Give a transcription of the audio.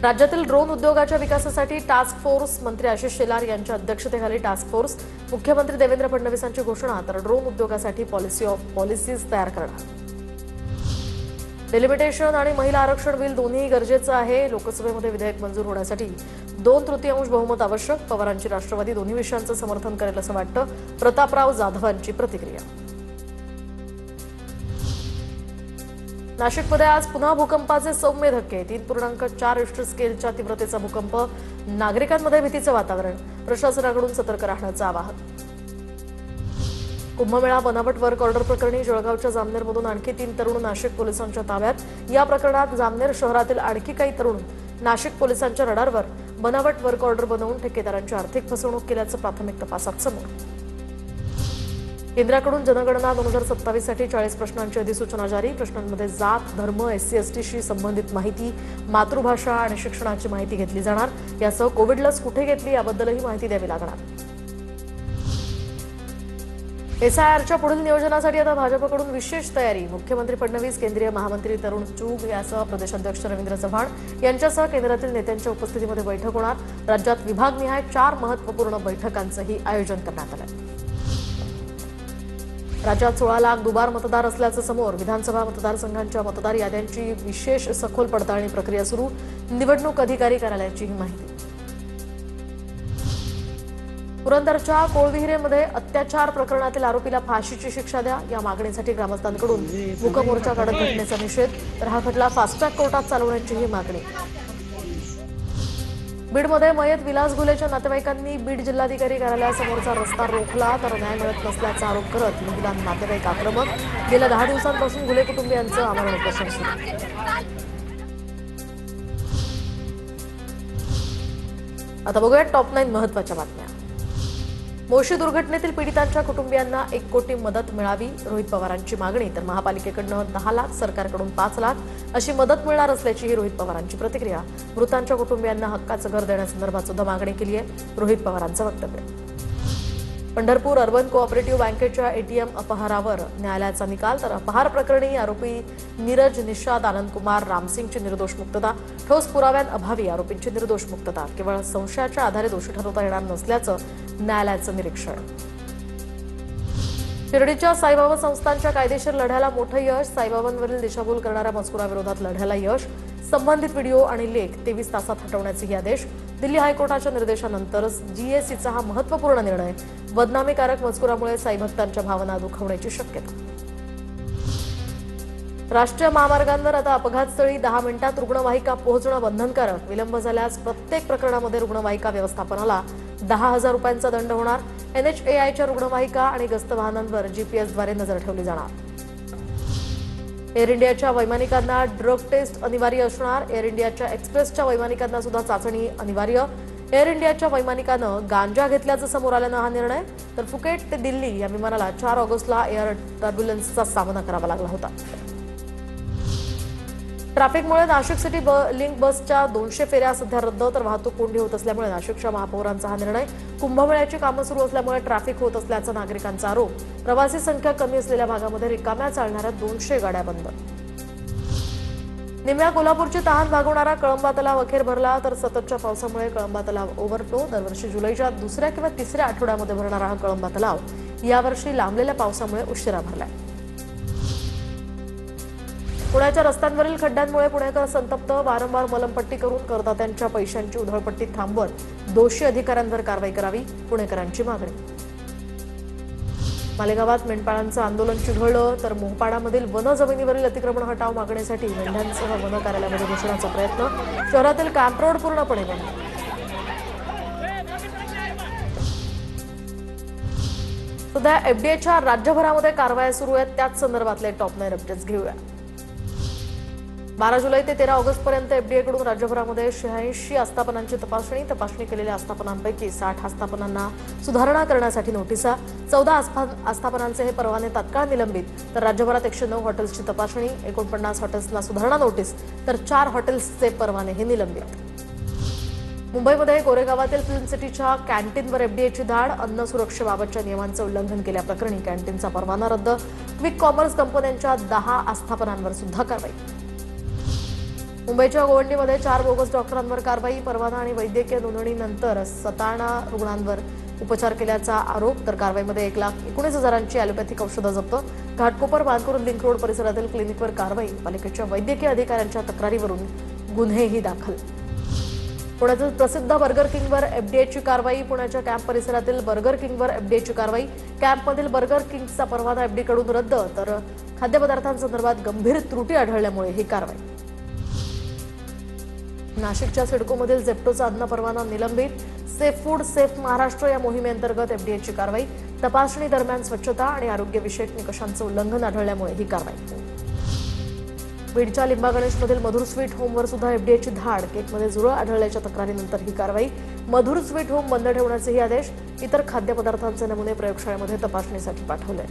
राज्यातील ड्रोन उद्योगाच्या विकासासाठी टास्क फोर्स मंत्री आशिष शेलार यांच्या अध्यक्षतेखाली टास्क फोर्स मुख्यमंत्री देवेंद्र फडणवीसांची घोषणा तर ड्रोन उद्योगासाठी पॉलिसी ऑफ पॉलिसीज तयार करणार। डिलिमिटेशन आणि महिला आरक्षण बिल दोन्ही गरजेचं आहे। लोकसभेमध्ये विधेयक मंजूर होण्यासाठी 2/3 बहुमत आवश्यक। पवारांची राष्ट्रवादी दोन्ही विषयांचं समर्थन करेल असं वाटतं। प्रतापराव जाधवांची प्रतिक्रिया। नाशिकमध्ये आज पुन्हा भूकंपाचे सौम्य धक्के। 3.4 रिश्टर स्केलच्या तीव्रतेचा भूकंप। नागरिकांमध्ये भीतीचं वातावरण। प्रशासनाकडून सतर्क राहण्याचं आवाहन। कुंभमेळा बनावट वर्क ऑर्डर प्रकरणी जळगावच्या जामनेरमधून आणखी 3 तरुण नाशिक पोलिसांच्या ताब्यात। या प्रकरणात जामनेर शहरातील आणखी काही तरुण नाशिक पोलिसांच्या रडारवर। बनावट वर्क ऑर्डर बनवून ठेकेदारांची आर्थिक फसवणूक केल्याचं प्राथमिक तपासात समोर। केंद्राकडून जनगणना 2027 साठी 40 प्रश्नांची अधिसूचना जारी। प्रश्नांमध्ये जात, धर्म, SC/ST संबंधित माहिती, मातृभाषा आणि शिक्षणाची माहिती घेतली जाणार। यासह कोविड लस कुठे घेतली याबद्दलही माहिती द्यावी लागणार। SIRच्या पुढील नियोजनासाठी आता भाजपकडून विशेष तयारी। मुख्यमंत्री फडणवीस, केंद्रीय महामंत्री तरुण चुग यासह प्रदेशाध्यक्ष रवींद्र चव्हाण यांच्यासह केंद्रातील नेत्यांच्या उपस्थितीमध्ये बैठक होणार। राज्यात विभागनिहाय 4 महत्त्वपूर्ण बैठकांचंही आयोजन करण्यात आलं। राज्यात 16 लाख दुबार मतदार असल्याचं समोर। विधानसभा मतदारसंघांच्या मतदार याद्यांची विशेष सखोल पडताळणी प्रक्रिया सुरू। निवडणूक अधिकारी कार्यालयाची ही माहिती। पुरंदरच्या कोळविहिरेमध्ये अत्याचार प्रकरणातील आरोपीला फाशीची शिक्षा द्या या मागणीसाठी ग्रामस्थांकडून मूक मोर्चा काढत घटनेचा निषेध तर हा खटला फास्ट ट्रॅक कोर्टात चालवण्याची ही मागणी। बीडमध्ये मयत विलास घुलेच्या नातेवाईकांनी बीड जिल्हाधिकारी कार्यालयासमोरचा रस्ता रोखला तर न्याय मिळत नसल्याचा आरोप करत महिला नातेवाईक आक्रमक। गेल्या 10 दिवसांपासून घुले कुटुंबियांचं आमरण उपोषण सुरू। आता बघूया टॉप 9 महत्त्वाच्या बातम्या। मोशी दुर्घटनेतील पीडितांच्या कुटुंबियांना 1 कोटी मदत मिळावी रोहित पवारांची मागणी तर महापालिकेकडून 10 लाख सरकारकडून 5 लाख अशी मदत मिळणार असल्याची रोहित पवारांची प्रतिक्रिया। मृतांच्या कुटुंबियांना हक्काचं घर देण्यासंदर्भात सुद्धा मागणी केली आहे रोहित पवारांचं वक्तव्य। पंढरपूर अर्बन कोऑपरेटिव्ह बँकेच्या ATM अपहारावर न्यायालयाचा निकाल तर अपहार प्रकरणी आरोपी नीरज निषाद आनंदकुमार रामसिंगची निर्दोष मुक्तता। ठोस पुराव्यांअभावी आरोपींची निर्दोष मुक्तता। केवळ संशयाच्या आधारे दोषी ठरवता येणार नसल्याचं न्यायालयाचं निरीक्षण। शिर्डीच्या साईबाबा संस्थांच्या कायदेशीर लढ्याला मोठं यश। साईबाबांवरील दिशाभूल करणाऱ्या मजकुराविरोधात लढ्याला यश। संबंधित व्हिडिओ आणि लेख 23 तासात हटवण्याचे आदेश। दिल्ली हायकोर्टाच्या निर्देशानंतरच GSCचा हा महत्त्वपूर्ण निर्णय। बदनामीकारक मजकुरामुळे साई भक्तांच्या भावना दुखावण्याची शक्यता। राष्ट्रीय महामार्गांवर आता अपघातस्थळी 10 मिनिटात रुग्णवाहिका पोहोचणं बंधनकारक। विलंब झाल्यास प्रत्येक प्रकरणामध्ये रुग्णवाहिका व्यवस्थापनाला 10,000 रुपयांचा दंड होणार। NHAIच्या रुग्णवाहिका आणि गस्त वाहनांवर GPSद्वारे नजर ठेवली जाणार। एअर इंडियाच्या वैमानिकांना ड्रग टेस्ट अनिवार्य असणार। एअर इंडियाच्या एक्सप्रेसच्या वैमानिकांना सुद्धा चाचणी अनिवार्य। एअर इंडियाच्या वैमानिकानं गांजा घेतल्याचं समोर आल्यानं हा निर्णय तर फुकेट ते दिल्ली या विमानाला 4 ऑगस्टला एअर टर्ब्युलन्सचा सामना करावा लागला होता। ट्रॅफिकमुळे नाशिक सिटी लिंक बसच्या 200 फेऱ्या सध्या रद्द तर वाहतूक कोंडी होत असल्यामुळे नाशिकच्या महापौरांचा हा निर्णय। कुंभमेळ्याची कामं सुरू असल्यामुळे ट्रॅफिक होत असल्याचा नागरिकांचा आरोप। प्रवासी संख्या कमी असलेल्या भागामध्ये रिकाम्या चालणाऱ्या 200 गाड्या बंद। निम्या कोल्हापूरची तहान भागवणारा कळंबा तलाव अखेर भरला तर सततच्या पावसामुळे कळंबा तलाव ओव्हरफ्लो। दरवर्षी जुलैच्या 2ऱ्या किंवा 3ऱ्या आठवड्यामध्ये भरणारा हा कळंबा तलाव यावर्षी लांबलेल्या पावसामुळे उशिरा भरलाय। पुण्याच्या रस्त्यांवरील खड्ड्यांमुळे पुणेकर संतप्त। वारंवार मलमपट्टी करून करदात्यांच्या पैशांची उधळपट्टी थांबवत दोषी अधिकाऱ्यांवर कारवाई करावी पुणेकरांची मागणी। मालेगावात मेंढपाळांचं आंदोलन चिघळलं तर मोहपाडामधील वन जमिनीवरील अतिक्रमण हटाव मागणीसाठी मेंढ्यांसह वन कार्यालयामध्ये घुसण्याचा प्रयत्न। शहरातील कॅम्प रोड पूर्णपणे बंद। सध्या FDAच्या राज्यभरामध्ये कारवाया सुरू आहेत त्याच संदर्भातले टॉप 9 अपडेट्स घेऊया। 12 जुलै ते 13 ऑगस्टपर्यंत FDAकडून राज्यभरामध्ये 86 आस्थापनांची तपासणी केलेल्या आस्थापनांपैकी 60 आस्थापनांना सुधारणा करण्यासाठी नोटिसा। 14 आस्थापनांचे हे परवाने तात्काळ निलंबित तर राज्यभरात 109 हॉटेल्सची तपासणी। 49 हॉटेल्सना सुधारणा नोटीस तर 4 हॉटेल्सचे परवानेही निलंबित। मुंबईमध्ये गोरेगावातील फिल्म सिटीच्या कॅन्टीनवर FDAची धाड। अन्न सुरक्षेबाबतच्या नियमांचं उल्लंघन केल्याप्रकरणी कॅन्टीनचा परवाना रद्द। क्विक कॉमर्स कंपन्यांच्या 10 आस्थापनांवर सुद्धा कारवाई। मुंबईच्या गोवंडीमध्ये 4 बोगस डॉक्टरांवर कारवाई. परवाना आणि वैद्यकीय नोंदणीनंतर 17 रुग्णांवर उपचार केल्याचा आरोप. तर कारवाईमध्ये 1,19,000ची ॲलोपॅथिक औषधं जप्त. घाटकोपर मानकुर लिंक रोड परिसरातील क्लिनिकवर कारवाई. पालिकेच्या वैद्यकीय अधिकाऱ्यांच्या तक्रारीवरून गुन्हेही दाखल. पुण्यातील प्रसिद्ध बर्गर किंगवर एफडीएची कारवाई. पुण्याच्या कॅम्प परिसरातील बर्गर किंगवर एफडीएची कारवाई. कॅम्पमधील बर्गर किंगचा परवाना एफडीकडून रद्द. तर खाद्यपदार्थांसंदर्भात गंभीर त्रुटी आढळल्यामुळे ही कारवाई. नाशिकच्या सिडकोमधील झेप्टोचा अन्न परवाना निलंबित. सेफ फूड सेफ महाराष्ट्र या मोहिमेअंतर्गत एफडीएची कारवाई. तपासणी दरम्यान स्वच्छता आणि आरोग्यविषयक निकषांचं उल्लंघन आढळल्यामुळे ही कारवाई. बीडच्या लिंबा गणेशमधील मधुर स्वीट होमवर सुद्धा एफडीएची धाड. केकमध्ये झुरळ आढळल्याच्या तक्रारीनंतर ही कारवाई. मधुर स्वीट होम बंद ठेवण्याचेही आदेश. इतर खाद्यपदार्थांचे नमुने प्रयोगशाळेमध्ये तपासणीसाठी पाठवले.